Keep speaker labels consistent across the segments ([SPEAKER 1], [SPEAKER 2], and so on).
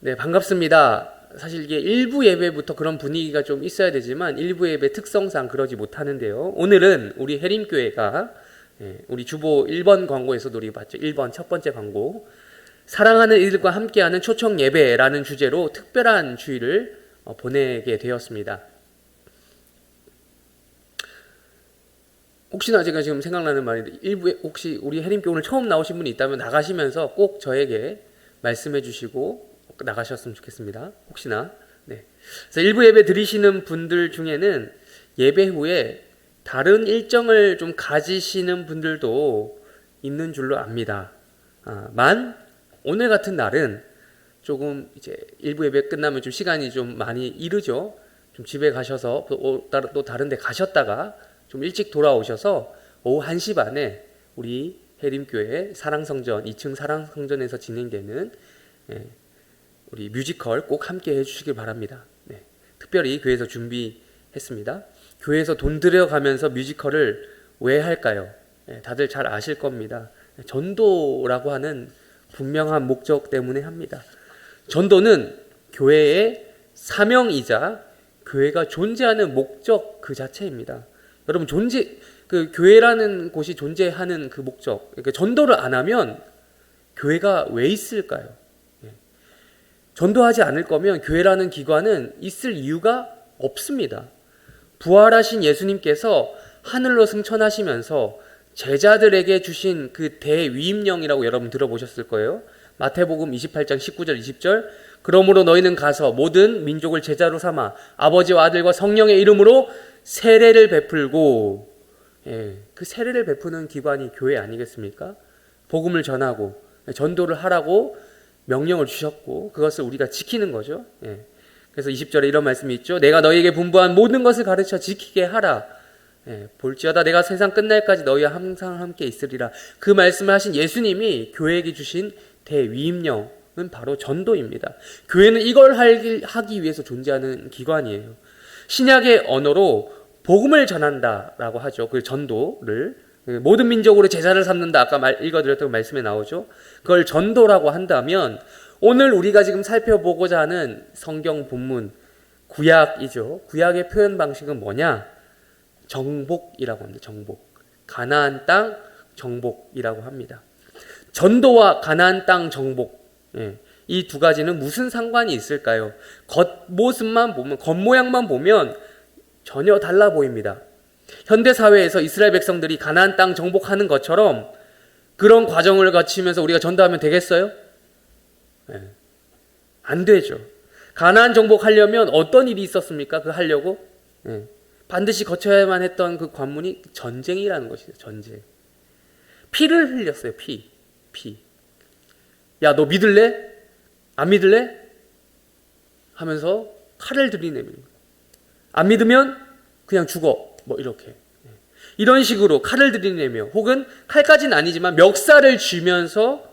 [SPEAKER 1] 네, 반갑습니다. 사실 이게 일부 예배부터 그런 분위기가 좀 있어야 되지만 일부 예배 특성상 그러지 못하는데요. 오늘은 우리 해림교회가 우리 주보 1번 광고에서도 우리 봤죠. 1번 첫 번째 광고. 사랑하는 이들과 함께하는 초청 예배라는 주제로 특별한 주일을 보내게 되었습니다. 혹시나 제가 지금 생각나는 말인데 일부에 혹시 우리 해림교회 오늘 처음 나오신 분이 있다면 나가시면서 꼭 저에게 말씀해 주시고 나가셨으면 좋겠습니다. 혹시나. 네. 그래서 일부 예배 드리시는 분들 중에는 예배 후에 다른 일정을 좀 가지시는 분들도 있는 줄로 압니다. 오늘 같은 날은 조금 이제 일부 예배 끝나면 좀 시간이 좀 많이 이르죠. 좀 집에 가셔서 또 다른 데 가셨다가 좀 일찍 돌아오셔서 오후 1시 반에 우리 해림교회 사랑성전 2층 사랑성전에서 진행되는 우리 뮤지컬 꼭 함께 해주시길 바랍니다. 네. 특별히 교회에서 준비했습니다. 교회에서 돈 들여가면서 뮤지컬을 왜 할까요? 다들 잘 아실 겁니다. 전도라고 하는 분명한 목적 때문에 합니다. 전도는 교회의 사명이자 교회가 존재하는 목적 그 자체입니다. 여러분 교회라는 곳이 존재하는 그 목적, 그러니까 전도를 안 하면 교회가 왜 있을까요? 전도하지 않을 거면 교회라는 기관은 있을 이유가 없습니다. 부활하신 예수님께서 하늘로 승천하시면서 제자들에게 주신 그 대위임령이라고 여러분 들어보셨을 거예요. 마태복음 28장 19절 20절 그러므로 너희는 가서 모든 민족을 제자로 삼아 아버지와 아들과 성령의 이름으로 세례를 베풀고, 그 세례를 베푸는 기관이 교회 아니겠습니까? 복음을 전하고 전도를 하라고 명령을 주셨고 그것을 우리가 지키는 거죠. 그래서 20절에 이런 말씀이 있죠. 내가 너희에게 분부한 모든 것을 가르쳐 지키게 하라. 볼지어다 내가 세상 끝날까지 너희와 항상 함께 있으리라. 그 말씀을 하신 예수님이 교회에게 주신 대위임령은 바로 전도입니다. 교회는 이걸 하기 위해서 존재하는 기관이에요. 신약의 언어로 복음을 전한다라고 하죠. 그 전도를 모든 민족으로 제자를 삼는다. 아까 읽어드렸던 말씀에 나오죠. 그걸 전도라고 한다면 오늘 우리가 지금 살펴보고자 하는 성경 본문 구약이죠. 구약의 표현 방식은 뭐냐? 정복이라고 합니다. 정복. 가나안 땅 정복이라고 합니다. 전도와 가나안 땅 정복, 이 두 가지는 무슨 상관이 있을까요? 겉모습만 보면, 겉모양만 보면 전혀 달라 보입니다. 현대사회에서 이스라엘 백성들이 가나안 땅 정복하는 것처럼 그런 과정을 거치면서 우리가 전도하면 되겠어요? 안 되죠. 가나안 정복하려면 어떤 일이 있었습니까? 그 하려고? 반드시 거쳐야만 했던 그 관문이 전쟁이라는 것이죠. 전쟁. 피를 흘렸어요. 피. 야, 너 믿을래? 안 믿을래? 하면서 칼을 들이내는 거예요. 안 믿으면 그냥 죽어. 뭐 이렇게. 이런 식으로 칼을 들이내며 혹은 칼까지는 아니지만 멱살을 쥐면서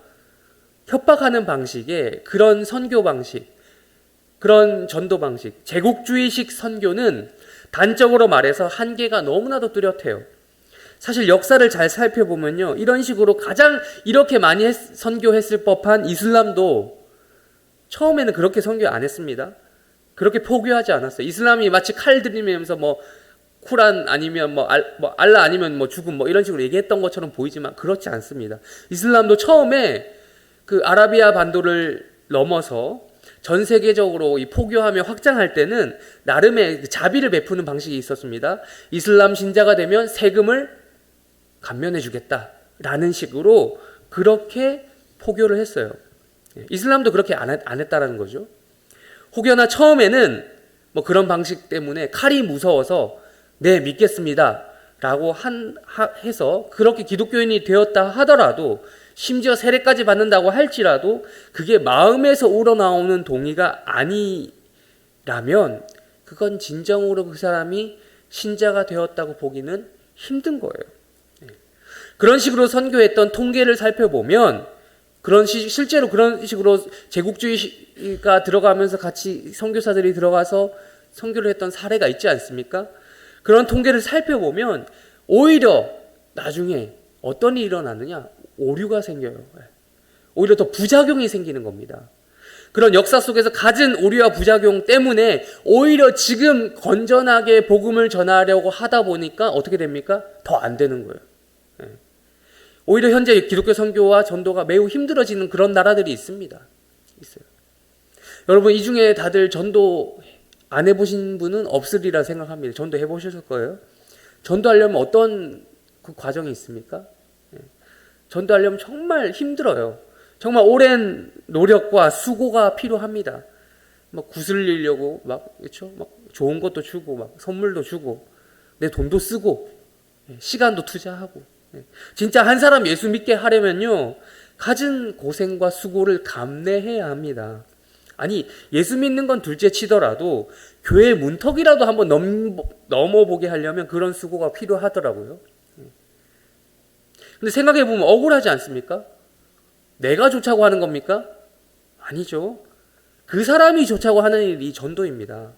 [SPEAKER 1] 협박하는 방식의 그런 선교 방식, 그런 전도 방식, 제국주의식 선교는 단적으로 말해서 한계가 너무나도 뚜렷해요. 사실 역사를 잘 살펴보면요, 이런 식으로 가장 이렇게 많이 선교했을 법한 이슬람도 처음에는 그렇게 선교 안 했습니다. 그렇게 포교하지 않았어요. 이슬람이 마치 칼 들이면서 쿠란 아니면 알라 아니면 죽음 이런 식으로 얘기했던 것처럼 보이지만 그렇지 않습니다. 이슬람도 처음에 그 아라비아 반도를 넘어서 전 세계적으로 이 포교하며 확장할 때는 나름의 자비를 베푸는 방식이 있었습니다. 이슬람 신자가 되면 세금을 감면해 주겠다라는 식으로 그렇게 포교를 했어요. 이슬람도 그렇게 안 했다라는 거죠. 혹여나 처음에는 그런 방식 때문에 칼이 무서워서 네, 믿겠습니다 라고 해서 그렇게 기독교인이 되었다 하더라도 심지어 세례까지 받는다고 할지라도 그게 마음에서 우러나오는 동의가 아니라면 그건 진정으로 그 사람이 신자가 되었다고 보기는 힘든 거예요. 그런 식으로 선교했던 통계를 살펴보면 실제로 그런 식으로 제국주의가 들어가면서 같이 선교사들이 들어가서 선교를 했던 사례가 있지 않습니까? 그런 통계를 살펴보면 오히려 나중에 어떤 일이 일어나느냐? 오류가 생겨요. 오히려 더 부작용이 생기는 겁니다. 그런 역사 속에서 가진 오류와 부작용 때문에 오히려 지금 건전하게 복음을 전하려고 하다 보니까 어떻게 됩니까? 더 안 되는 거예요. 오히려 현재 기독교 선교와 전도가 매우 힘들어지는 그런 나라들이 있습니다. 있어요. 여러분, 이 중에 다들 전도 안 해보신 분은 없으리라 생각합니다. 전도 해보셨을 거예요. 전도하려면 어떤 그 과정이 있습니까? 전도하려면 정말 힘들어요. 정말 오랜 노력과 수고가 필요합니다. 막 구슬리려고 그렇죠? 막 좋은 것도 주고 막 선물도 주고 내 돈도 쓰고 시간도 투자하고. 진짜 한 사람 예수 믿게 하려면요, 가진 고생과 수고를 감내해야 합니다. 아니, 예수 믿는 건 둘째 치더라도 교회 문턱이라도 한번 넘어보게 하려면 그런 수고가 필요하더라고요. 근데 생각해보면 억울하지 않습니까? 내가 좋자고 하는 겁니까? 아니죠. 그 사람이 좋자고 하는 일이 전도입니다.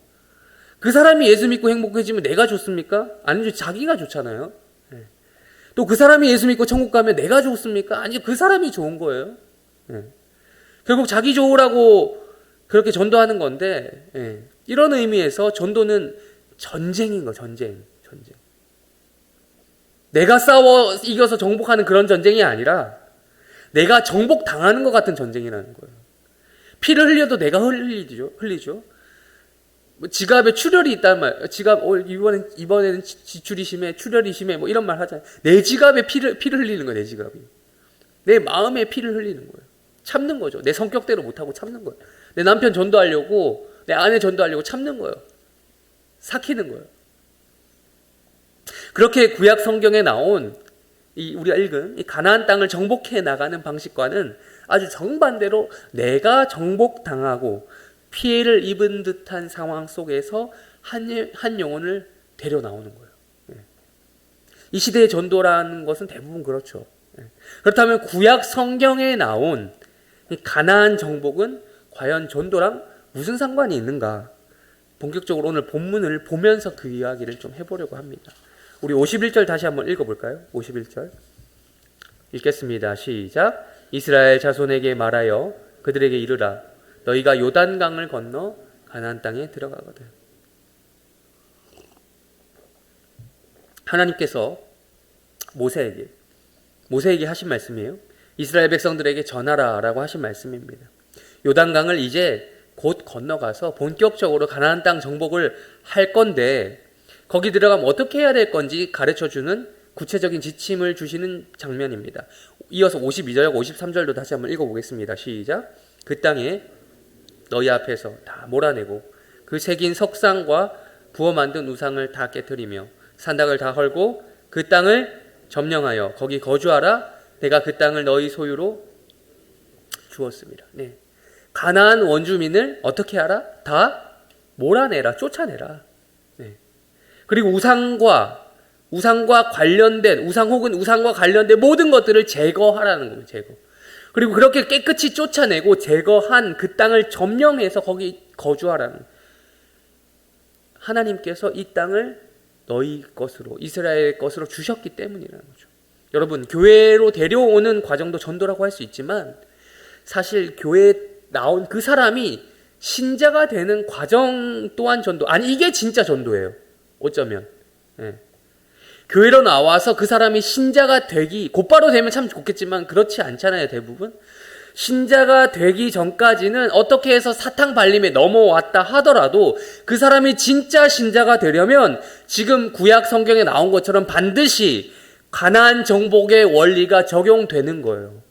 [SPEAKER 1] 그 사람이 예수 믿고 행복해지면 내가 좋습니까? 아니죠. 자기가 좋잖아요. 또 그 사람이 예수 믿고 천국 가면 내가 좋습니까? 아니죠. 그 사람이 좋은 거예요. 결국 자기 좋으라고 그렇게 전도하는 건데, 이런 의미에서 전도는 전쟁인 거예요. 전쟁. 내가 싸워 이겨서 정복하는 그런 전쟁이 아니라 내가 정복당하는 것 같은 전쟁이라는 거예요. 피를 흘려도 내가 흘리죠. 뭐 지갑에 출혈이 있단 말, 지갑 이번에는 지출이 심해, 출혈이 심해, 뭐 이런 말 하잖아요. 내 지갑에 피를 흘리는 거예요. 내 지갑이. 내 마음에 피를 흘리는 거예요. 참는 거죠. 내 성격대로 못하고 참는 거예요. 내 남편 전도하려고, 내 아내 전도하려고 참는 거예요. 삭히는 거예요. 그렇게 구약 성경에 나온 우리가 읽은 이 가나안 땅을 정복해 나가는 방식과는 아주 정반대로 내가 정복당하고 피해를 입은 듯한 상황 속에서 한 영혼을 데려 나오는 거예요. 이 시대의 전도라는 것은 대부분 그렇죠. 그렇다면 구약 성경에 나온 이 가나안 정복은 과연 전도랑 무슨 상관이 있는가? 본격적으로 오늘 본문을 보면서 그 이야기를 좀 해보려고 합니다. 우리 51절 다시 한번 읽어볼까요? 51절 읽겠습니다. 시작. 이스라엘 자손에게 말하여 그들에게 이르라. 너희가 요단강을 건너 가나안 땅에 들어가거든. 하나님께서 모세에게 하신 말씀이에요. 이스라엘 백성들에게 전하라 라고 하신 말씀입니다. 요단강을 이제 곧 건너가서 본격적으로 가나안 땅 정복을 할 건데 거기 들어가면 어떻게 해야 될 건지 가르쳐주는 구체적인 지침을 주시는 장면입니다. 이어서 52절하고 53절도 다시 한번 읽어보겠습니다. 시작. 그 땅에 너희 앞에서 다 몰아내고 그 새긴 석상과 부어 만든 우상을 다 깨뜨리며 산닥을 다 헐고 그 땅을 점령하여 거기 거주하라. 내가 그 땅을 너희 소유로 주었습니다. 네. 가나안 원주민을 어떻게 하라? 다 몰아내라, 쫓아내라. 네. 그리고 우상과 관련된 우상 혹은 우상과 관련된 모든 것들을 제거하라는 겁니다. 제거. 그리고 그렇게 깨끗이 쫓아내고 제거한 그 땅을 점령해서 거기 거주하라는. 하나님께서 이 땅을 너희 것으로, 이스라엘 것으로 주셨기 때문이라는 거죠. 여러분, 교회로 데려오는 과정도 전도라고 할 수 있지만 사실 교회에 나온 그 사람이 신자가 되는 과정 또한 전도. 아니, 이게 진짜 전도예요. 어쩌면. 교회로 나와서 그 사람이 신자가 되기, 곧바로 되면 참 좋겠지만 그렇지 않잖아요, 대부분. 신자가 되기 전까지는 어떻게 해서 사탕 발림에 넘어왔다 하더라도 그 사람이 진짜 신자가 되려면 지금 구약 성경에 나온 것처럼 반드시 가나안 정복의 원리가 적용되는 거예요.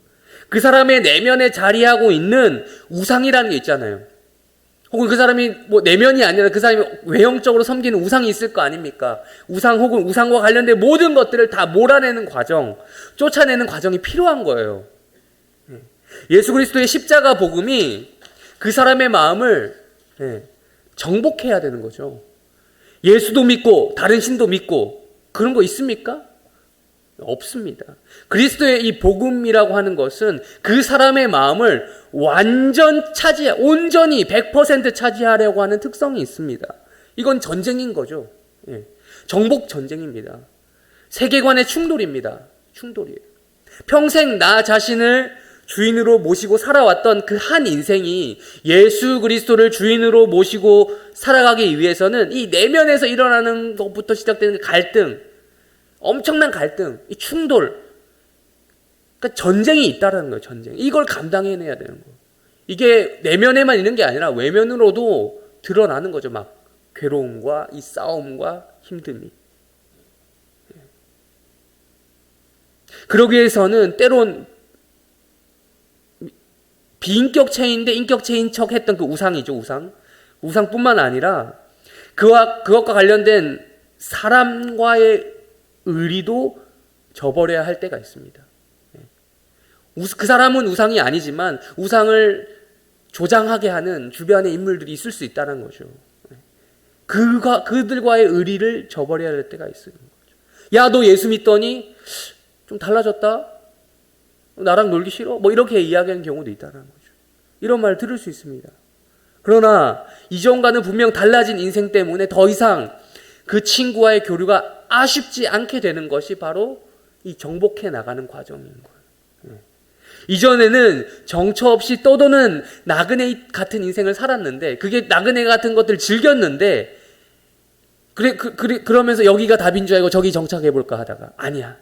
[SPEAKER 1] 그 사람의 내면에 자리하고 있는 우상이라는 게 있잖아요. 혹은 그 사람이 뭐 내면이 아니라 그 사람이 외형적으로 섬기는 우상이 있을 거 아닙니까? 우상 혹은 우상과 관련된 모든 것들을 다 몰아내는 과정, 쫓아내는 과정이 필요한 거예요. 예수 그리스도의 십자가 복음이 그 사람의 마음을 정복해야 되는 거죠. 예수도 믿고 다른 신도 믿고 그런 거 있습니까? 없습니다. 그리스도의 이 복음이라고 하는 것은 그 사람의 마음을 온전히 100% 차지하려고 하는 특성이 있습니다. 이건 전쟁인 거죠. 정복 전쟁입니다. 세계관의 충돌입니다. 충돌이에요. 평생 나 자신을 주인으로 모시고 살아왔던 그 한 인생이 예수 그리스도를 주인으로 모시고 살아가기 위해서는 이 내면에서 일어나는 것부터 시작되는 갈등, 엄청난 갈등, 이 충돌, 그러니까 전쟁이 있다라는 거예요. 전쟁. 이걸 감당해내야 되는 거예요. 이게 내면에만 있는 게 아니라 외면으로도 드러나는 거죠. 막 괴로움과 이 싸움과 힘듦이. 그러기 위해서는 때론 비인격체인데 인격체인 척 했던 그 우상이죠. 우상뿐만 아니라 그것과 관련된 사람과의 의리도 저버려야 할 때가 있습니다. 그 사람은 우상이 아니지만 우상을 조장하게 하는 주변의 인물들이 있을 수 있다는 거죠. 그들과의 의리를 저버려야 할 때가 있는 거죠. 야, 너 예수 믿더니 좀 달라졌다? 나랑 놀기 싫어? 뭐 이렇게 이야기하는 경우도 있다는 거죠. 이런 말 들을 수 있습니다. 그러나 이전과는 분명 달라진 인생 때문에 더 이상 그 친구와의 교류가 아쉽지 않게 되는 것이 바로 이 정복해 나가는 과정인 거예요. 이전에는 정처 없이 떠도는 나그네 같은 인생을 살았는데, 그게 나그네 같은 것들 즐겼는데, 그러면서 여기가 답인 줄 알고 저기 정착해볼까 하다가 아니야.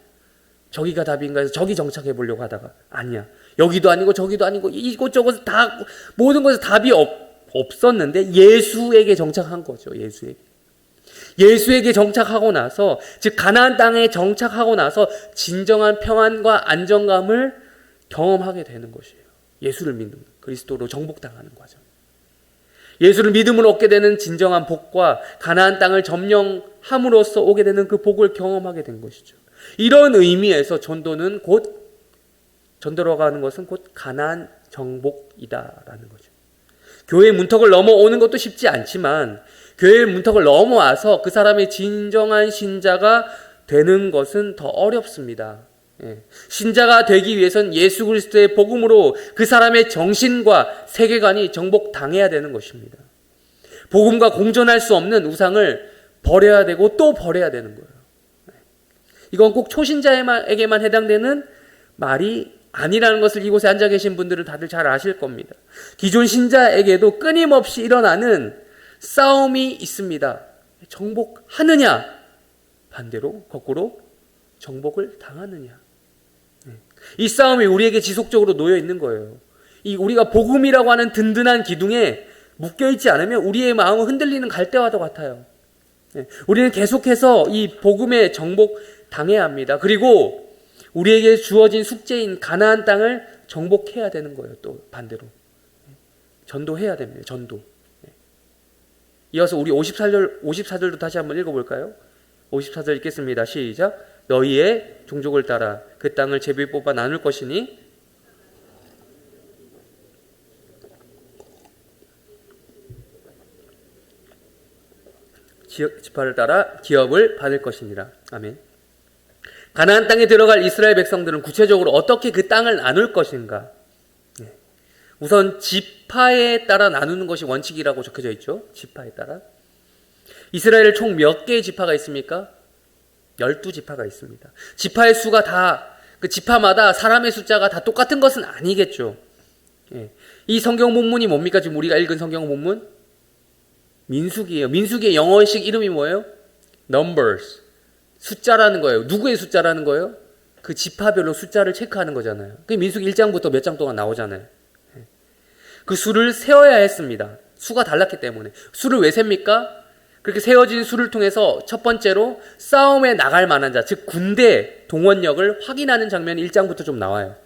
[SPEAKER 1] 저기가 답인가 해서 저기 정착해보려고 하다가 아니야. 여기도 아니고 저기도 아니고 이곳저곳 다 모든 곳에 답이 없었는데 예수에게 정착한 거죠. 예수에게 정착하고 나서, 즉 가나안 땅에 정착하고 나서 진정한 평안과 안정감을 경험하게 되는 것이에요. 예수를 믿는, 그리스도로 정복당하는 과정. 예수를 믿음으로 얻게 되는 진정한 복과 가나안 땅을 점령함으로써 오게 되는 그 복을 경험하게 된 것이죠. 이런 의미에서 전도로 가는 것은 곧 가나안 정복이다라는 거죠. 교회의 문턱을 넘어오는 것도 쉽지 않지만 교회의 문턱을 넘어와서 그 사람의 진정한 신자가 되는 것은 더 어렵습니다. 신자가 되기 위해서는 예수 그리스도의 복음으로 그 사람의 정신과 세계관이 정복당해야 되는 것입니다. 복음과 공존할 수 없는 우상을 버려야 되고 또 버려야 되는 거예요. 이건 꼭 초신자에게만 해당되는 말이 아니라는 것을 이곳에 앉아 계신 분들은 다들 잘 아실 겁니다. 기존 신자에게도 끊임없이 일어나는 싸움이 있습니다. 정복하느냐, 반대로 거꾸로 정복을 당하느냐. 이 싸움이 우리에게 지속적으로 놓여 있는 거예요. 우리가 복음이라고 하는 든든한 기둥에 묶여 있지 않으면 우리의 마음은 흔들리는 갈대와도 같아요. 우리는 계속해서 이 복음에 정복당해야 합니다. 그리고 우리에게 주어진 숙제인 가나안 땅을 정복해야 되는 거예요. 또 반대로 전도해야 됩니다. 전도. 이어서 우리 54절도 다시 한번 읽어볼까요? 54절 읽겠습니다. 시작. 너희의 종족을 따라 그 땅을 제비 뽑아 나눌 것이니 지파를 따라 기업을 받을 것이니라. 아멘. 가나안 땅에 들어갈 이스라엘 백성들은 구체적으로 어떻게 그 땅을 나눌 것인가? 우선 지파에 따라 나누는 것이 원칙이라고 적혀져 있죠. 지파에 따라. 이스라엘에 총 몇 개의 지파가 있습니까? 12지파가 있습니다. 지파의 수가 다, 그 지파마다 사람의 숫자가 다 똑같은 것은 아니겠죠. 이 성경 본문이 뭡니까? 지금 우리가 읽은 성경 본문? 민수기예요. 민수기의 영어식 이름이 뭐예요? Numbers. 숫자라는 거예요. 누구의 숫자라는 거예요? 그 지파별로 숫자를 체크하는 거잖아요. 그 민수기 1장부터 몇 장 동안 나오잖아요. 그 수를 세어야 했습니다. 수가 달랐기 때문에. 수를 왜 셉니까? 그렇게 세워진 수를 통해서 첫 번째로 싸움에 나갈 만한 자, 즉 군대 동원력을 확인하는 장면이 1장부터 좀 나와요.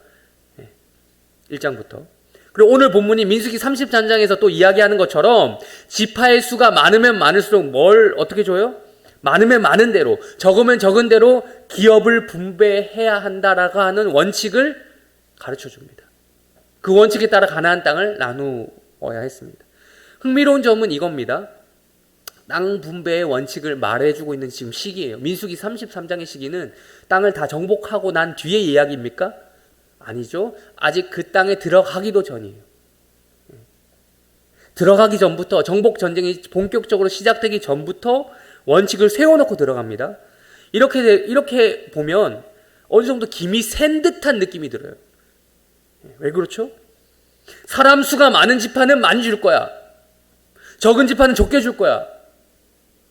[SPEAKER 1] 1장부터. 그리고 오늘 본문이 민수기 33장에서 또 이야기하는 것처럼 지파의 수가 많으면 많을수록 뭘 어떻게 줘요? 많으면 많은 대로, 적으면 적은 대로 기업을 분배해야 한다라고 하는 원칙을 가르쳐 줍니다. 그 원칙에 따라 가나안 땅을 나누어야 했습니다. 흥미로운 점은 이겁니다. 땅 분배의 원칙을 말해주고 있는 지금 시기예요. 민수기 33장의 시기는 땅을 다 정복하고 난 뒤의 이야기입니까? 아니죠. 아직 그 땅에 들어가기도 전이에요. 들어가기 전부터, 정복 전쟁이 본격적으로 시작되기 전부터 원칙을 세워놓고 들어갑니다. 이렇게 보면 어느 정도 김이 센 듯한 느낌이 들어요. 왜 그렇죠? 사람 수가 많은 지파는 많이 줄 거야. 적은 지파는 적게 줄 거야.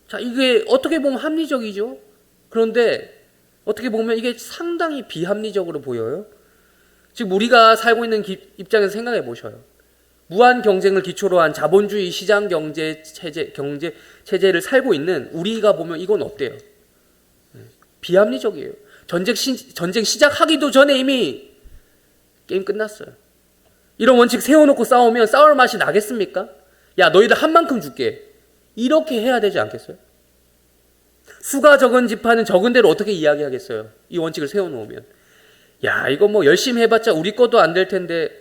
[SPEAKER 1] 자, 이게 어떻게 보면 합리적이죠. 그런데 어떻게 보면 이게 상당히 비합리적으로 보여요. 지금 우리가 살고 있는 입장에서 생각해 보셔요. 무한 경쟁을 기초로 한 자본주의 시장 경제 체제를 살고 있는 우리가 보면 이건 어때요? 비합리적이에요. 전쟁 시작하기도 전에 이미 게임 끝났어요. 이런 원칙 세워놓고 싸우면 싸울 맛이 나겠습니까? 야, 너희들 한 만큼 줄게. 이렇게 해야 되지 않겠어요? 수가 적은 지파는 적은 대로 어떻게 이야기하겠어요? 이 원칙을 세워놓으면. 야, 이거 뭐 열심히 해봤자 우리 것도 안 될 텐데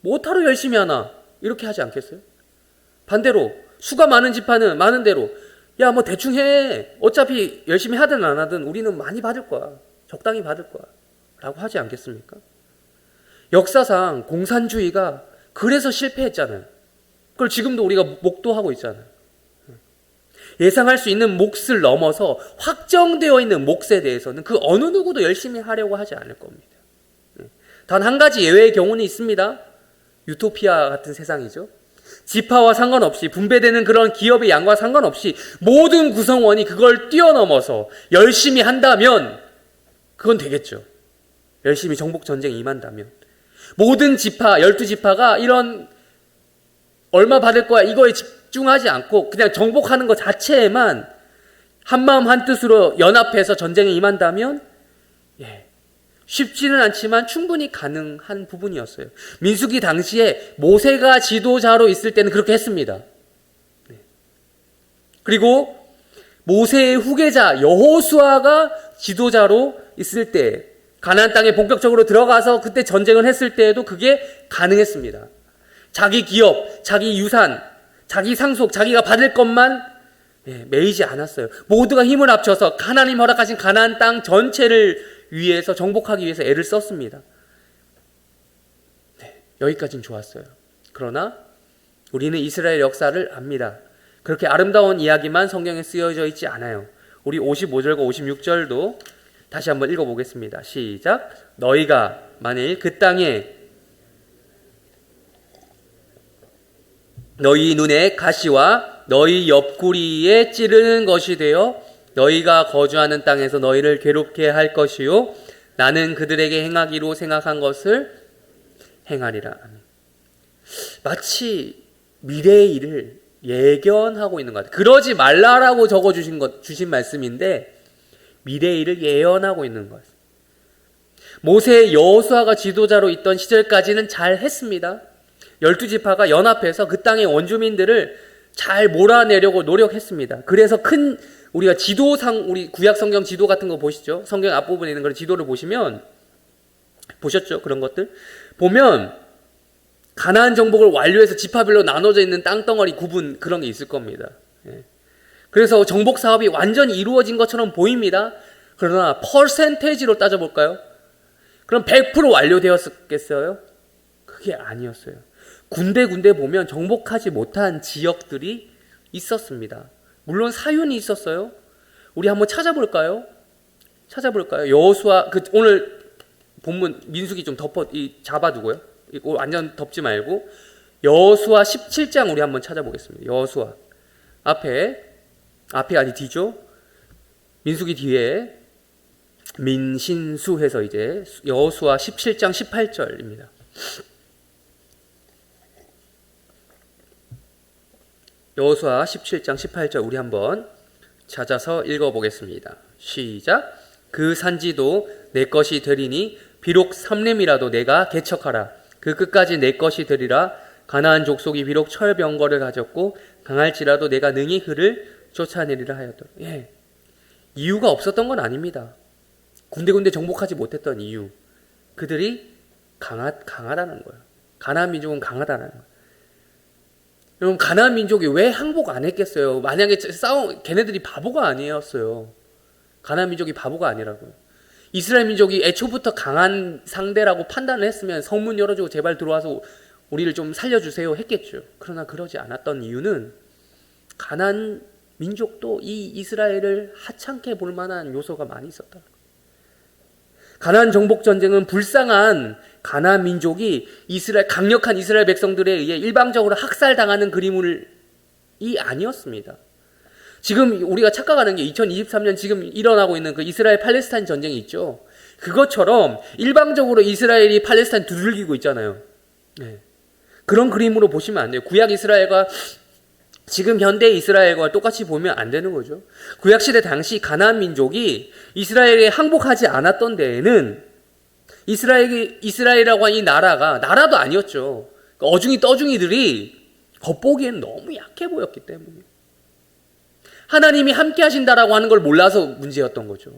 [SPEAKER 1] 뭐하러 열심히 하나? 이렇게 하지 않겠어요? 반대로 수가 많은 지파는 많은 대로 야, 뭐 대충 해. 어차피 열심히 하든 안 하든 우리는 많이 받을 거야. 적당히 받을 거야. 라고 하지 않겠습니까? 역사상 공산주의가 그래서 실패했잖아요. 그걸 지금도 우리가 목도하고 있잖아요. 예상할 수 있는 몫을 넘어서 확정되어 있는 몫에 대해서는 그 어느 누구도 열심히 하려고 하지 않을 겁니다. 단 한 가지 예외의 경우는 있습니다. 유토피아 같은 세상이죠. 지파와 상관없이 분배되는 그런 기업의 양과 상관없이 모든 구성원이 그걸 뛰어넘어서 열심히 한다면 그건 되겠죠. 열심히 정복 전쟁에 임한다면. 모든 지파, 12지파가 이런 얼마 받을 거야 이거에 집중하지 않고 그냥 정복하는 것 자체에만 한마음 한뜻으로 연합해서 전쟁에 임한다면 쉽지는 않지만 충분히 가능한 부분이었어요. 민수기 당시에 모세가 지도자로 있을 때는 그렇게 했습니다. 그리고 모세의 후계자 여호수아가 지도자로 있을 때 가나안 땅에 본격적으로 들어가서 그때 전쟁을 했을 때에도 그게 가능했습니다. 자기 기업, 자기 유산, 자기 상속, 자기가 받을 것만 매이지 않았어요. 모두가 힘을 합쳐서 하나님 허락하신 가나안 땅 전체를 위해서 정복하기 위해서 애를 썼습니다. 여기까지는 좋았어요. 그러나 우리는 이스라엘 역사를 압니다. 그렇게 아름다운 이야기만 성경에 쓰여져 있지 않아요. 우리 55절과 56절도 다시 한번 읽어보겠습니다. 시작. 너희가 만일 그 땅에 너희 눈에 가시와 너희 옆구리에 찌르는 것이 되어 너희가 거주하는 땅에서 너희를 괴롭게 할 것이요 나는 그들에게 행하기로 생각한 것을 행하리라. 마치 미래의 일을 예견하고 있는 것 같아요. 그러지 말라라고 주신 말씀인데 미래의 일을 예언하고 있는 것. 모세 여호수아가 지도자로 있던 시절까지는 잘 했습니다. 12지파가 연합해서 그 땅의 원주민들을 잘 몰아내려고 노력했습니다. 그래서 우리가 우리 구약 성경 지도 같은 거 보시죠. 성경 앞부분에 있는 그런 지도를 보시면 보셨죠? 그런 것들 보면 가나안 정복을 완료해서 지파별로 나눠져 있는 땅덩어리 구분 그런 게 있을 겁니다. 그래서 정복 사업이 완전히 이루어진 것처럼 보입니다. 그러나 퍼센테이지로 따져볼까요? 그럼 100% 완료되었겠어요? 그게 아니었어요. 군데 보면 정복하지 못한 지역들이 있었습니다. 물론 사윤이 있었어요. 우리 한번 찾아볼까요? 여호수아 오늘 본문 민수기 좀 잡아두고요. 이거 완전 덮지 말고 여호수아 17장 우리 한번 찾아보겠습니다. 여호수아 앞에 아니 뒤죠. 민수기 뒤에 민신수 해서 이제 여호수아 17장 18절입니다. 여호수아 17장 18절 우리 한번 찾아서 읽어보겠습니다. 시작. 그 산지도 내 것이 되리니 비록 삼림이라도 내가 개척하라. 그 끝까지 내 것이 되리라. 가나안 족속이 비록 철병거를 가졌고 강할지라도 내가 능히 그를 쫓아내리라 하였더라. 이유가 없었던 건 아닙니다. 군데군데 정복하지 못했던 이유. 그들이 강하다는 거예요. 가나안 민족은 강하다는 거예요. 여러분 가나안 민족이 왜 항복 안 했겠어요? 만약에 걔네들이 바보가 아니었어요. 가나안 민족이 바보가 아니라고요. 이스라엘 민족이 애초부터 강한 상대라고 판단을 했으면 성문 열어주고 제발 들어와서 우리를 좀 살려주세요 했겠죠. 그러나 그러지 않았던 이유는 가나안 민족도 이 이스라엘을 하찮게 볼 만한 요소가 많이 있었다. 가나안 정복 전쟁은 불쌍한 가나안 민족이 강력한 이스라엘 백성들에 의해 일방적으로 학살당하는 그림이 아니었습니다. 지금 우리가 착각하는 게 2023년 지금 일어나고 있는 그 이스라엘 팔레스타인 전쟁이 있죠. 그것처럼 일방적으로 이스라엘이 팔레스타인 두들기고 있잖아요. 네. 그런 그림으로 보시면 안 돼요. 구약 이스라엘과 지금 현대 이스라엘과 똑같이 보면 안 되는 거죠. 구약시대 당시 가나안 민족이 이스라엘에 항복하지 않았던 데에는 이스라엘이라고 하는 이 나라도 아니었죠. 어중이 떠중이들이 겉보기엔 너무 약해 보였기 때문에 하나님이 함께 하신다라고 하는 걸 몰라서 문제였던 거죠.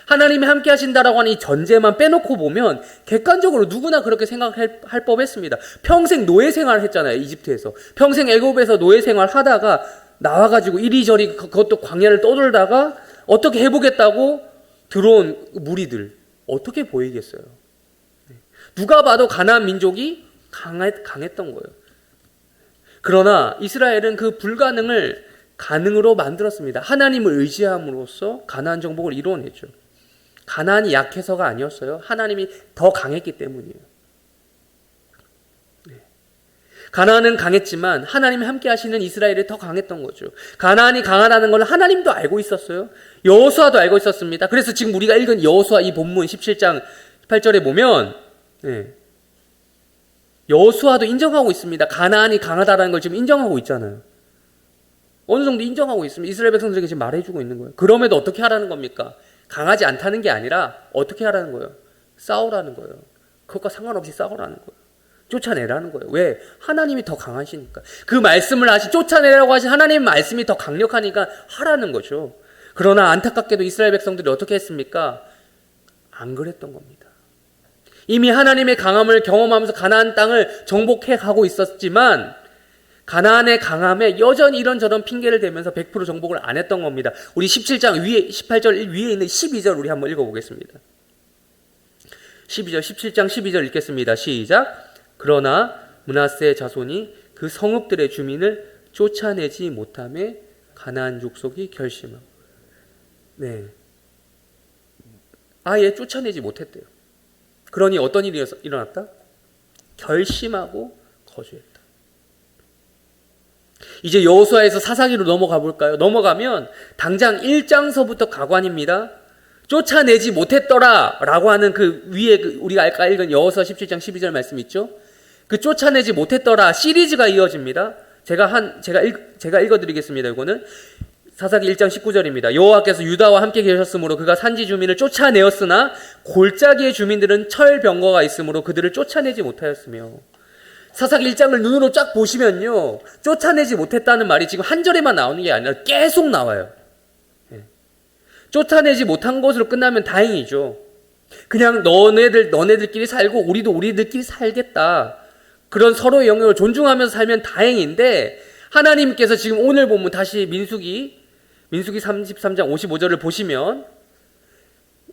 [SPEAKER 1] 하나님이 함께 하신다라고 하는 이 전제만 빼놓고 보면 객관적으로 누구나 그렇게 생각할 법했습니다. 평생 노예 생활을 했잖아요. 이집트에서. 평생 애굽에서 노예 생활 하다가 나와가지고 이리저리 그것도 광야를 떠돌다가 어떻게 해보겠다고 들어온 무리들. 어떻게 보이겠어요? 누가 봐도 가나안 민족이 강했던 거예요. 그러나 이스라엘은 그 불가능을 가능으로 만들었습니다. 하나님을 의지함으로써 가나안 정복을 이루어냈죠. 가나안이 약해서가 아니었어요. 하나님이 더 강했기 때문이에요. 가나안은 강했지만 하나님이 함께 하시는 이스라엘이 더 강했던 거죠. 가나안이 강하다는 걸 하나님도 알고 있었어요. 여호수아도 알고 있었습니다. 그래서 지금 우리가 읽은 여호수아 이 본문 17장 8절에 보면 여호수아도 인정하고 있습니다. 가나안이 강하다는 걸 지금 인정하고 있잖아요. 어느 정도 인정하고 있습니다. 이스라엘 백성들에게 지금 말해주고 있는 거예요. 그럼에도 어떻게 하라는 겁니까? 강하지 않다는 게 아니라 어떻게 하라는 거예요? 싸우라는 거예요. 그것과 상관없이 싸우라는 거예요. 쫓아내라는 거예요. 왜? 하나님이 더 강하시니까. 그 말씀을 쫓아내라고 하신 하나님의 말씀이 더 강력하니까 하라는 거죠. 그러나 안타깝게도 이스라엘 백성들이 어떻게 했습니까? 안 그랬던 겁니다. 이미 하나님의 강함을 경험하면서 가나안 땅을 정복해 가고 있었지만 가나안의 강함에 여전히 이런저런 핑계를 대면서 100% 정복을 안 했던 겁니다. 우리 17장 위에 18절 위에 있는 12절 우리 한번 읽어보겠습니다. 17장 12절 읽겠습니다. 시작. 그러나 므낫세 자손이 그 성읍들의 주민을 쫓아내지 못함에 가나안 족속이 결심하고 아예 쫓아내지 못했대요. 그러니 어떤 일이 일어났다? 결심하고 거주했다. 이제 여호수아에서 사사기로 넘어가 볼까요? 넘어가면 당장 1장서부터 가관입니다. 쫓아내지 못했더라 라고 하는 그 위에 우리가 아까 읽은 여호수아 17장 12절 말씀 있죠? 그 쫓아내지 못했더라 시리즈가 이어집니다. 제가 읽어드리겠습니다. 이거는 사사기 1장 19절입니다. 여호와께서 유다와 함께 계셨으므로 그가 산지 주민을 쫓아내었으나 골짜기의 주민들은 철병거가 있으므로 그들을 쫓아내지 못하였으며 사사기 1장을 눈으로 쫙 보시면요. 쫓아내지 못했다는 말이 지금 한 절에만 나오는 게 아니라 계속 나와요. 쫓아내지 못한 것으로 끝나면 다행이죠. 그냥 너네들끼리 살고 우리도 우리들끼리 살겠다. 그런 서로의 영역을 존중하면서 살면 다행인데 하나님께서 지금 오늘 보면 다시 민수기 33장 55절을 보시면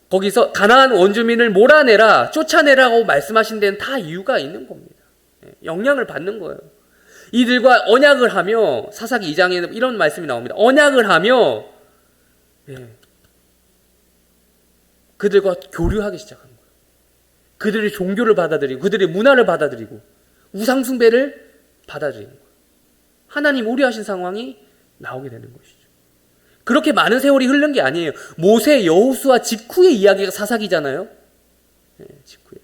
[SPEAKER 1] 거기서 가나안 원주민을 몰아내라, 쫓아내라고 말씀하신 데는 다 이유가 있는 겁니다. 영향을 받는 거예요. 이들과 언약을 하며 사사기 2장에는 이런 말씀이 나옵니다. 언약을 하며 그들과 교류하기 시작한 거예요. 그들의 종교를 받아들이고 그들의 문화를 받아들이고 우상 숭배를 받아들이는 거예요. 하나님 우려하신 상황이 나오게 되는 것이죠. 그렇게 많은 세월이 흐른 게 아니에요. 모세, 여호수아 직후의 이야기가 사사기잖아요. 직후에.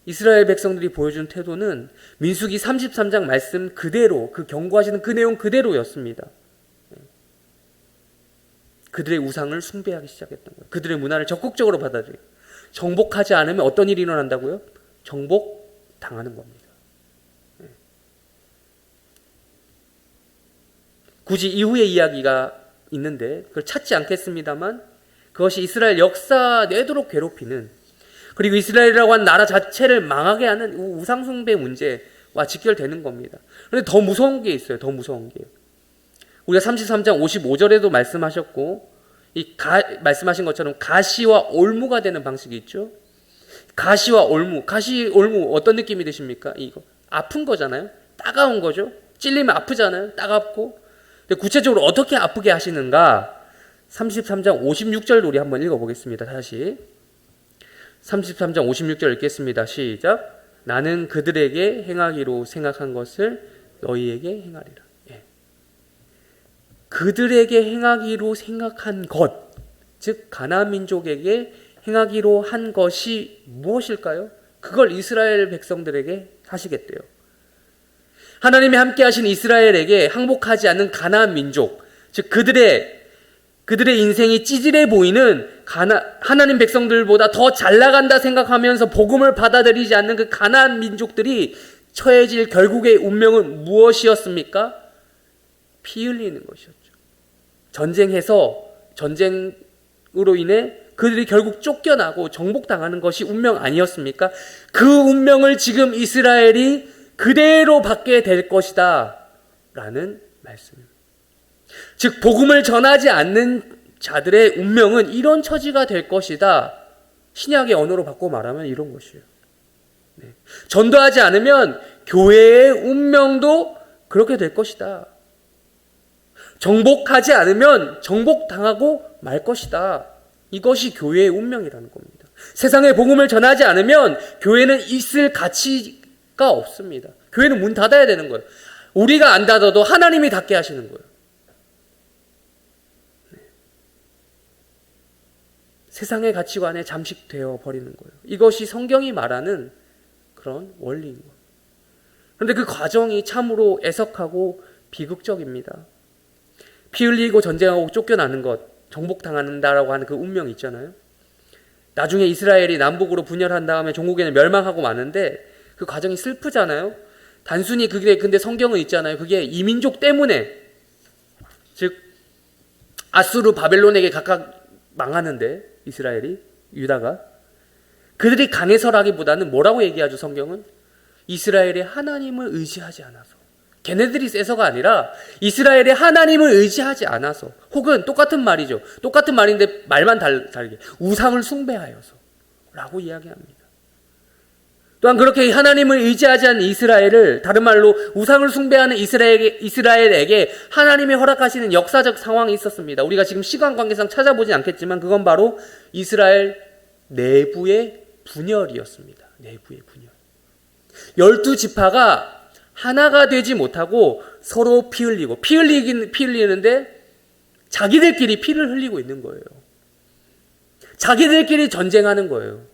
[SPEAKER 1] 이스라엘 백성들이 보여준 태도는 민수기 33장 말씀 그대로, 그 경고하시는 그 내용 그대로였습니다. 그들의 우상을 숭배하기 시작했던 거예요. 그들의 문화를 적극적으로 받아들여요. 정복하지 않으면 어떤 일이 일어난다고요? 정복당하는 겁니다. 굳이 이후의 이야기가 있는데 그걸 찾지 않겠습니다만 그것이 이스라엘 역사 내도록 괴롭히는 그리고 이스라엘이라고 하는 나라 자체를 망하게 하는 우상숭배 문제와 직결되는 겁니다. 그런데 더 무서운 게 있어요. 더 무서운 게. 우리가 33장 55절에도 말씀하셨고 말씀하신 것처럼 가시와 올무가 되는 방식이 있죠. 가시와 올무. 가시, 올무 어떤 느낌이 드십니까? 이거 아픈 거잖아요. 따가운 거죠. 찔리면 아프잖아요. 따갑고. 근데 구체적으로 어떻게 아프게 하시는가? 33장 56절 우리 한번 읽어보겠습니다. 다시 33장 56절 읽겠습니다. 시작. 나는 그들에게 행하기로 생각한 것을 너희에게 행하리라. 예. 그들에게 행하기로 생각한 것, 즉 가나안 민족에게 행하기로 한 것이 무엇일까요? 그걸 이스라엘 백성들에게 하시겠대요. 하나님이 함께 하신 이스라엘에게 항복하지 않는 가나안 민족, 즉 그들의 인생이 찌질해 보이는 하나님 백성들보다 더 잘 나간다 생각하면서 복음을 받아들이지 않는 그 가나안 민족들이 처해질 결국의 운명은 무엇이었습니까? 피 흘리는 것이었죠. 전쟁으로 인해 그들이 결국 쫓겨나고 정복당하는 것이 운명 아니었습니까? 그 운명을 지금 이스라엘이 그대로 받게 될 것이다 라는 말씀입니다. 즉 복음을 전하지 않는 자들의 운명은 이런 처지가 될 것이다. 신약의 언어로 바꿔 말하면 이런 것이에요. 네. 전도하지 않으면 교회의 운명도 그렇게 될 것이다. 정복하지 않으면 정복당하고 말 것이다. 이것이 교회의 운명이라는 겁니다. 세상에 복음을 전하지 않으면 교회는 있을 가치가 없습니다. 교회는 문 닫아야 되는 거예요. 우리가 안 닫아도 하나님이 닫게 하시는 거예요. 세상의 가치관에 잠식되어 버리는 거예요. 이것이 성경이 말하는 그런 원리인 거예요. 그런데 그 과정이 참으로 애석하고 비극적입니다. 피 흘리고 전쟁하고 쫓겨나는 것, 정복당한다라고 하는 그 운명이 있잖아요. 나중에 이스라엘이 남북으로 분열한 다음에 종국에는 멸망하고 마는데 그 과정이 슬프잖아요. 단순히 그게 근데 성경은 있잖아요. 그게 이민족 때문에, 즉 아수르 바벨론에게 각각 망하는데 이스라엘이, 유다가 그들이 강해서라기보다는 뭐라고 얘기하죠? 성경은 이스라엘의 하나님을 의지하지 않아서, 걔네들이 세서가 아니라 이스라엘의 하나님을 의지하지 않아서, 혹은 똑같은 말이죠. 똑같은 말인데 말만 다르게 우상을 숭배하여서 라고 이야기합니다. 또한 그렇게 하나님을 의지하지 않는 이스라엘을, 다른 말로 우상을 숭배하는 이스라엘에게 하나님이 허락하시는 역사적 상황이 있었습니다. 우리가 지금 시간 관계상 찾아보진 않겠지만 그건 바로 이스라엘 내부의 분열이었습니다. 내부의 분열. 12지파가 하나가 되지 못하고 서로 피 흘리는데 자기들끼리 피를 흘리고 있는 거예요. 자기들끼리 전쟁하는 거예요.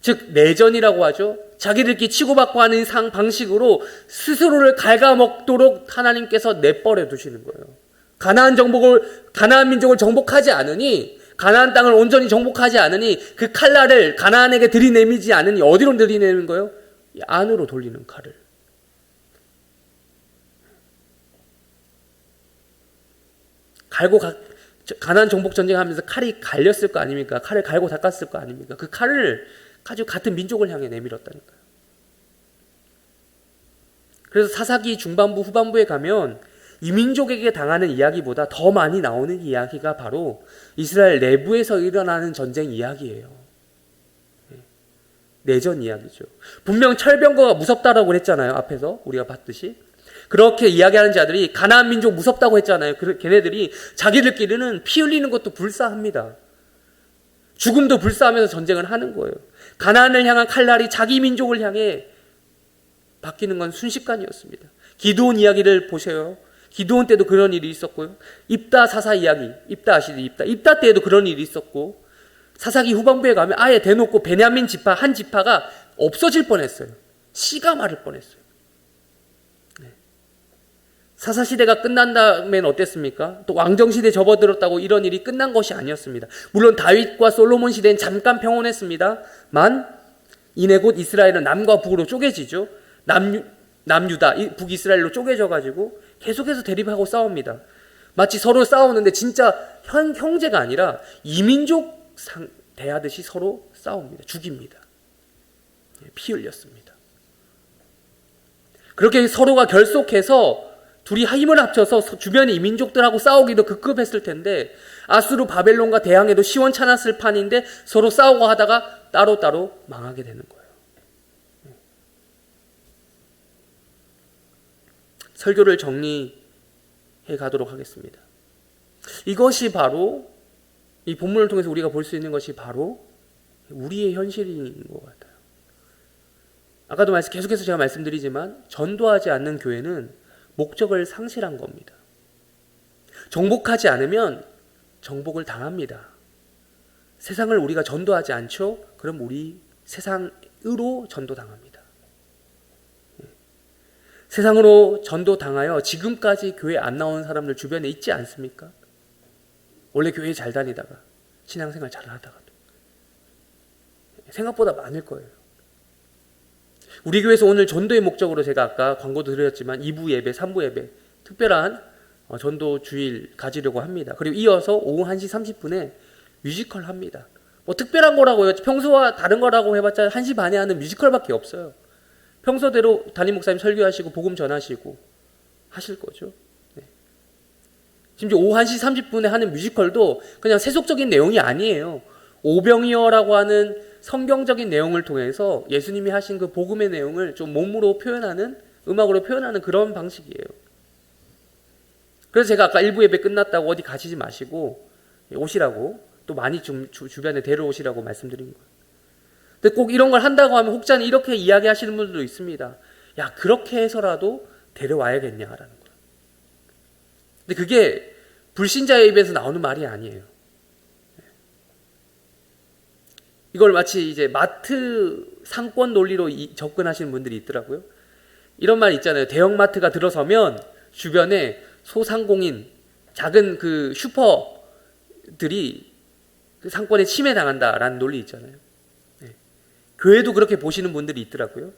[SPEAKER 1] 즉 내전이라고 하죠. 자기들끼리 치고받고 하는 방식으로 스스로를 갉아먹도록 하나님께서 내버려 두시는 거예요. 가나안 민족을 정복하지 않으니, 가나안 땅을 온전히 정복하지 않으니 그 칼날을 가나안에게 들이내미지 않으니 어디로 들이내는 거예요? 안으로 돌리는 칼을. 가나안 정복 전쟁하면서 칼이 갈렸을 거 아닙니까? 칼을 갈고 닦았을 거 아닙니까? 그 칼을 가지고 같은 민족을 향해 내밀었다니까요. 그래서 사사기 중반부 후반부에 가면 이 민족에게 당하는 이야기보다 더 많이 나오는 이야기가 바로 이스라엘 내부에서 일어나는 전쟁 이야기예요. 내전 이야기죠. 분명 철병거가 무섭다라고 했잖아요. 앞에서 우리가 봤듯이. 그렇게 이야기하는 자들이 가나안 민족 무섭다고 했잖아요. 걔네들이 자기들끼리는 피 흘리는 것도 불사합니다. 죽음도 불사하면서 전쟁을 하는 거예요. 가나안을 향한 칼날이 자기 민족을 향해 바뀌는 건 순식간이었습니다. 기드온 이야기를 보세요. 기드온 때도 그런 일이 있었고요. 입다 사사 이야기, 입다 아시죠? 입다 때에도 그런 일이 있었고, 사사기 후반부에 가면 아예 대놓고 베냐민 지파 한 지파가 없어질 뻔했어요. 씨가 마를 뻔했어요. 사사시대가 끝난 다음엔 어땠습니까? 또 왕정시대 접어들었다고 이런 일이 끝난 것이 아니었습니다. 물론 다윗과 솔로몬 시대는 잠깐 평온했습니다만 이내 곧 이스라엘은 남과 북으로 쪼개지죠. 남유다, 북이스라엘로 쪼개져가지고 계속해서 대립하고 싸웁니다. 마치 서로 싸우는데 진짜 형제가 아니라 이민족 대하듯이 서로 싸웁니다. 죽입니다. 피 흘렸습니다. 그렇게 서로가 결속해서 둘이 힘을 합쳐서 주변의 이민족들하고 싸우기도 급급했을 텐데, 아수르 바벨론과 대항해도 시원찮았을 판인데 서로 싸우고 하다가 따로따로 망하게 되는 거예요. 설교를 정리해 가도록 하겠습니다. 이것이 바로 이 본문을 통해서 우리가 볼 수 있는 것이 바로 우리의 현실인 것 같아요. 아까도 계속해서 제가 말씀드리지만 전도하지 않는 교회는 목적을 상실한 겁니다. 정복하지 않으면 정복을 당합니다. 세상을 우리가 전도하지 않죠? 그럼 우리 세상으로 전도당합니다. 세상으로 전도당하여 지금까지 교회 안 나온 사람들 주변에 있지 않습니까? 원래 교회 잘 다니다가 신앙생활 잘 하다가도 생각보다 많을 거예요. 우리 교회에서 오늘 전도의 목적으로 제가 아까 광고도 드렸지만 2부 예배, 3부 예배 특별한 전도 주일 가지려고 합니다. 그리고 이어서 오후 1시 30분에 뮤지컬 합니다. 뭐 특별한 거라고요. 평소와 다른 거라고 해봤자 1시 반에 하는 뮤지컬밖에 없어요. 평소대로 담임 목사님 설교하시고 복음 전하시고 하실 거죠. 네. 심지어 오후 1시 30분에 하는 뮤지컬도 그냥 세속적인 내용이 아니에요. 오병이어라고 하는 성경적인 내용을 통해서 예수님이 하신 그 복음의 내용을 좀 몸으로 표현하는, 음악으로 표현하는 그런 방식이에요. 그래서 제가 아까 1부 예배 끝났다고 어디 가시지 마시고 오시라고, 또 많이 좀 주변에 데려오시라고 말씀드린 거예요. 근데 꼭 이런 걸 한다고 하면 혹자는 이렇게 이야기하시는 분들도 있습니다. 야, 그렇게 해서라도 데려와야겠냐라는 거예요. 근데 그게 불신자의 입에서 나오는 말이 아니에요. 이걸 마치 이제 마트 상권 논리로 접근하시는 분들이 있더라고요. 이런 말 있잖아요. 대형마트가 들어서면 주변에 소상공인, 작은 그 슈퍼들이 그 상권에 침해당한다라는 논리 있잖아요. 네. 교회도 그렇게 보시는 분들이 있더라고요.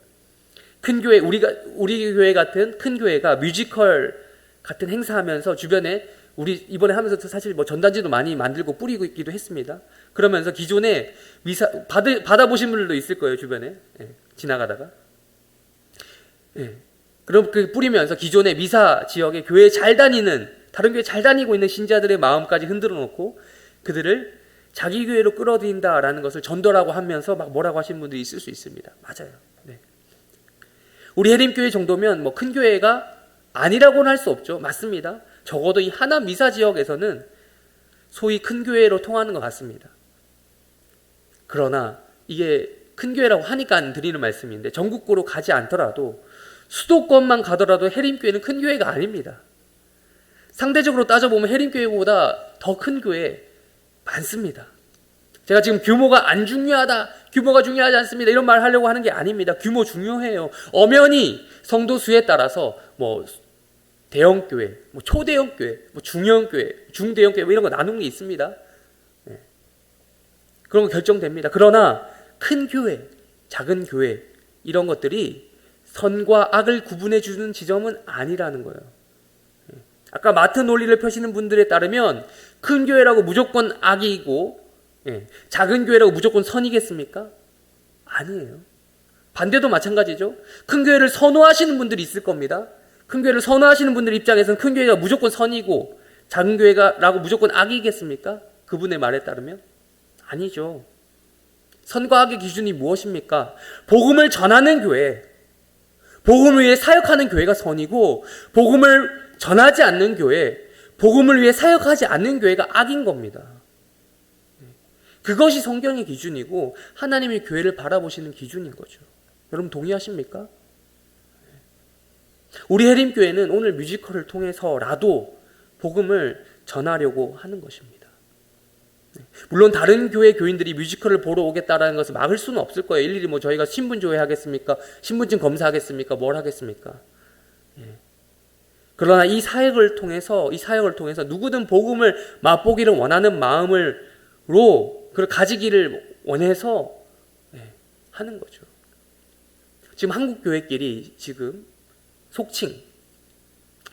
[SPEAKER 1] 큰 교회, 우리 교회 같은 큰 교회가 뮤지컬 같은 행사하면서 주변에 우리 이번에 하면서 사실 뭐 전단지도 많이 만들고 뿌리고 있기도 했습니다. 그러면서 기존에 받아보신 분들도 있을 거예요, 주변에. 예, 지나가다가. 예. 그럼 그 뿌리면서 기존의 미사 지역에 교회 잘 다니는, 다른 교회 잘 다니고 있는 신자들의 마음까지 흔들어 놓고 그들을 자기 교회로 끌어들인다라는 것을 전도라고 하면서 막 뭐라고 하시는 분들이 있을 수 있습니다. 맞아요. 네. 우리 해림교회 정도면 뭐 큰 교회가 아니라고는 할 수 없죠. 맞습니다. 적어도 이 하남 미사 지역에서는 소위 큰 교회로 통하는 것 같습니다. 그러나 이게 큰 교회라고 하니까 드리는 말씀인데 전국구로 가지 않더라도 수도권만 가더라도 해림교회는 큰 교회가 아닙니다. 상대적으로 따져보면 해림교회보다 더 큰 교회 많습니다. 제가 지금 규모가 안 중요하다, 규모가 중요하지 않습니다, 이런 말 하려고 하는 게 아닙니다. 규모 중요해요. 엄연히 성도 수에 따라서 뭐 대형 교회, 뭐 초대형 교회, 뭐 중형 교회, 중대형 교회, 뭐 이런 거 나누는 게 있습니다. 네. 그런 거 결정됩니다. 그러나 큰 교회, 작은 교회 이런 것들이 선과 악을 구분해 주는 지점은 아니라는 거예요. 네. 아까 마트 논리를 펴시는 분들에 따르면 큰 교회라고 무조건 악이고, 네, 작은 교회라고 무조건 선이겠습니까? 아니에요. 반대도 마찬가지죠. 큰 교회를 선호하시는 분들이 있을 겁니다. 큰 교회를 선호하시는 분들 입장에서는 큰 교회가 무조건 선이고 작은 교회라고 무조건 악이겠습니까? 그분의 말에 따르면 아니죠. 선과 악의 기준이 무엇입니까? 복음을 전하는 교회, 복음을 위해 사역하는 교회가 선이고 복음을 전하지 않는 교회, 복음을 위해 사역하지 않는 교회가 악인 겁니다. 그것이 성경의 기준이고 하나님이 교회를 바라보시는 기준인 거죠. 여러분 동의하십니까? 우리 해림교회는 오늘 뮤지컬을 통해서라도 복음을 전하려고 하는 것입니다. 물론 다른 교회 교인들이 뮤지컬을 보러 오겠다라는 것을 막을 수는 없을 거예요. 일일이 뭐 저희가 신분 조회하겠습니까? 신분증 검사하겠습니까? 뭘 하겠습니까? 그러나 이 사역을 통해서 누구든 복음을 맛보기를 원하는 마음으로 그걸 가지기를 원해서 하는 거죠. 지금 한국 교회끼리 지금 속칭,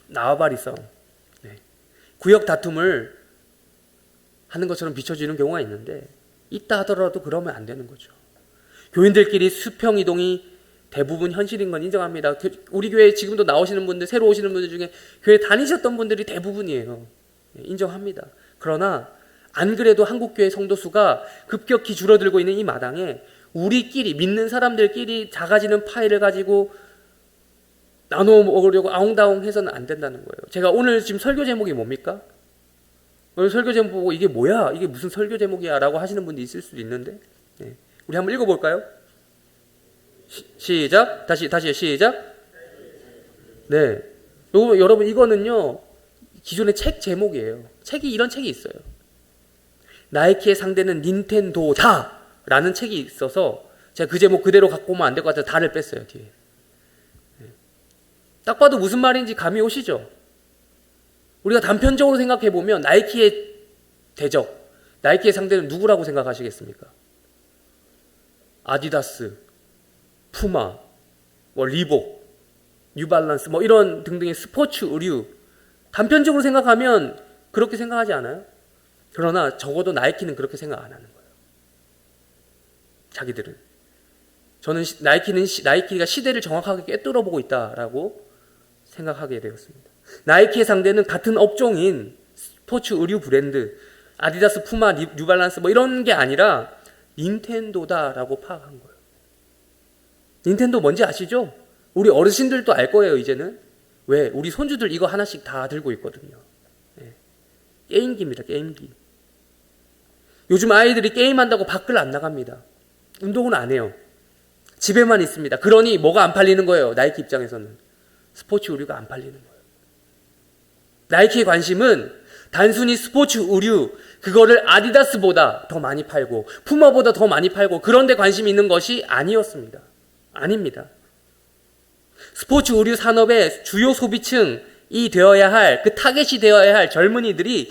[SPEAKER 1] 나와바리성, 구역 다툼을 하는 것처럼 비춰지는 경우가 있는데 있다 하더라도 그러면 안 되는 거죠. 교인들끼리 수평 이동이 대부분 현실인 건 인정합니다. 우리 교회에 지금도 나오시는 분들, 새로 오시는 분들 중에 교회 다니셨던 분들이 대부분이에요. 인정합니다. 그러나 안 그래도 한국교회 성도 수가 급격히 줄어들고 있는 이 마당에 우리끼리, 믿는 사람들끼리 작아지는 파일을 가지고 나눠 먹으려고 아웅다웅 해서는 안 된다는 거예요. 제가 오늘 지금 설교 제목이 뭡니까? 오늘 설교 제목 보고 이게 뭐야? 이게 무슨 설교 제목이야? 라고 하시는 분도 있을 수도 있는데, 네. 우리 한번 읽어볼까요? 시작. 다시요. 시작. 네. 여러분, 이거는요, 기존의 책 제목이에요. 이런 책이 있어요. 나이키의 상대는 닌텐도다! 라는 책이 있어서, 제가 그 제목 그대로 갖고 오면 안 될 것 같아서 다를 뺐어요, 뒤에. 네. 딱 봐도 무슨 말인지 감이 오시죠? 우리가 단편적으로 생각해보면, 나이키의 대적, 나이키의 상대는 누구라고 생각하시겠습니까? 아디다스, 푸마, 리복, 뉴발란스 이런 등등의 스포츠 의류, 단편적으로 생각하면 그렇게 생각하지 않아요? 그러나 적어도 나이키는 그렇게 생각 안 하는 거예요. 자기들은. 저는 나이키가 시대를 정확하게 꿰뚫어 보고 있다라고 생각하게 되었습니다. 나이키의 상대는 같은 업종인 스포츠 의류 브랜드, 아디다스, 푸마, 뉴발란스 이런 게 아니라 닌텐도다라고 파악한 거예요. 닌텐도 뭔지 아시죠? 우리 어르신들도 알 거예요, 이제는. 왜? 우리 손주들 이거 하나씩 다 들고 있거든요. 네. 게임기입니다, 게임기. 요즘 아이들이 게임한다고 밖을 안 나갑니다. 운동은 안 해요. 집에만 있습니다. 그러니 뭐가 안 팔리는 거예요, 나이키 입장에서는. 스포츠 의류가 안 팔리는 거예요. 나이키의 관심은 단순히 스포츠 의류, 그거를 아디다스보다 더 많이 팔고 푸마보다 더 많이 팔고 그런 데 관심이 있는 것이 아니었습니다. 아닙니다. 스포츠 의류 산업의 주요 소비층이 되어야 할, 그 타겟이 되어야 할 젊은이들이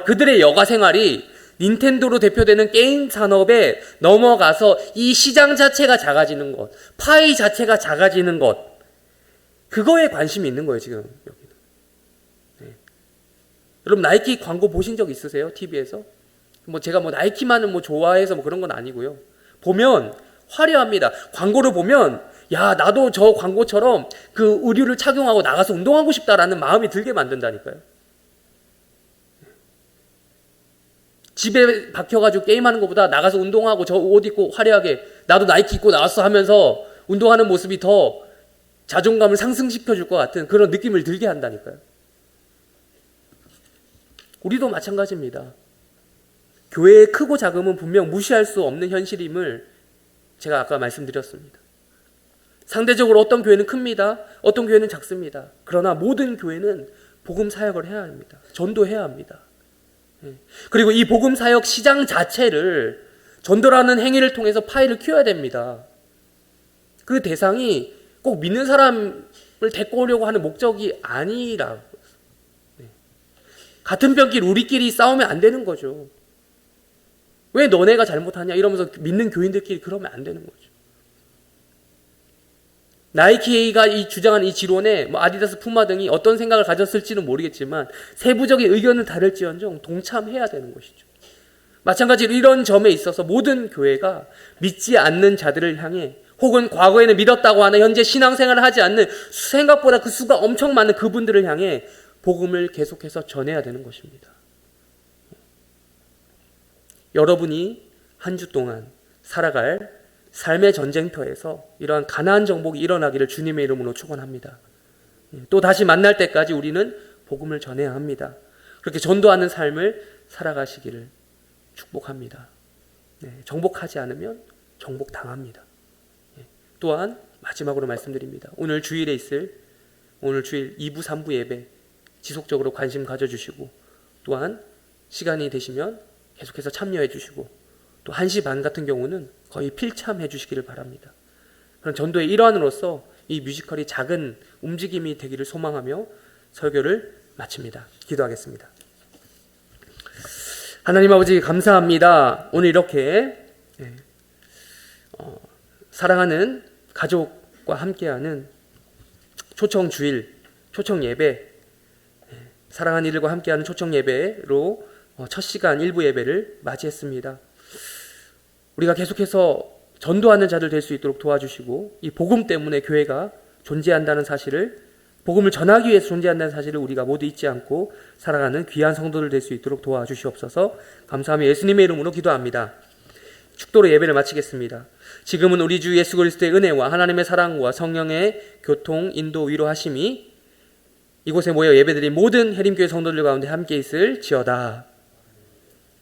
[SPEAKER 1] 그들의 여가 생활이 닌텐도로 대표되는 게임 산업에 넘어가서 이 시장 자체가 작아지는 것, 파이 자체가 작아지는 것, 그거에 관심이 있는 거예요, 지금 여기는. 네. 여러분 나이키 광고 보신 적 있으세요? TV에서? 제가 나이키만은 좋아해서 그런 건 아니고요. 보면 화려합니다. 광고를 보면 야, 나도 저 광고처럼 그 의류를 착용하고 나가서 운동하고 싶다라는 마음이 들게 만든다니까요. 집에 박혀가지고 게임하는 것보다 나가서 운동하고 저 옷 입고 화려하게 나도 나이키 입고 나왔어 하면서 운동하는 모습이 더 자존감을 상승시켜줄 것 같은 그런 느낌을 들게 한다니까요. 우리도 마찬가지입니다. 교회의 크고 작음은 분명 무시할 수 없는 현실임을 제가 아까 말씀드렸습니다. 상대적으로 어떤 교회는 큽니다. 어떤 교회는 작습니다. 그러나 모든 교회는 복음 사역을 해야 합니다. 전도해야 합니다. 그리고 이 복음 사역 시장 자체를 전도라는 행위를 통해서 파이를 키워야 됩니다. 그 대상이 꼭 믿는 사람을 데리고 오려고 하는 목적이 아니라고. 같은 벽길 우리끼리 싸우면 안 되는 거죠. 왜 너네가 잘못하냐 이러면서 믿는 교인들끼리 그러면 안 되는 거죠. 나이키가 주장하는 이 지론에 아디다스, 푸마 등이 어떤 생각을 가졌을지는 모르겠지만 세부적인 의견은 다를지언정 동참해야 되는 것이죠. 마찬가지로 이런 점에 있어서 모든 교회가 믿지 않는 자들을 향해 혹은 과거에는 믿었다고 하는 현재 신앙생활을 하지 않는 생각보다 그 수가 엄청 많은 그분들을 향해 복음을 계속해서 전해야 되는 것입니다. 여러분이 한 주 동안 살아갈 삶의 전쟁터에서 이러한 가나안 정복이 일어나기를 주님의 이름으로 축원합니다. 또 다시 만날 때까지 우리는 복음을 전해야 합니다. 그렇게 전도하는 삶을 살아가시기를 축복합니다. 정복하지 않으면 정복당합니다. 또한 마지막으로 말씀드립니다. 오늘 주일 2부 3부 예배 지속적으로 관심 가져주시고 또한 시간이 되시면 계속해서 참여해 주시고 또 1시 반 같은 경우는 거의 필참해 주시기를 바랍니다. 그런 전도의 일환으로서 이 뮤지컬이 작은 움직임이 되기를 소망하며 설교를 마칩니다. 기도하겠습니다. 하나님 아버지 감사합니다. 오늘 이렇게 사랑하는 가족과 함께하는 초청 주일, 초청 예배, 사랑하는 이들과 함께하는 초청 예배로 첫 시간 1부 예배를 맞이했습니다. 우리가 계속해서 전도하는 자들 될 수 있도록 도와주시고 이 복음 때문에 교회가 존재한다는 사실을, 복음을 전하기 위해서 존재한다는 사실을 우리가 모두 잊지 않고 살아가는 귀한 성도들 될 수 있도록 도와주시옵소서. 감사하며 예수님의 이름으로 기도합니다. 축도로 예배를 마치겠습니다. 지금은 우리 주 예수 그리스도의 은혜와 하나님의 사랑과 성령의 교통, 인도, 위로하심이 이곳에 모여 예배드린 모든 해림교회 성도들 가운데 함께 있을지어다.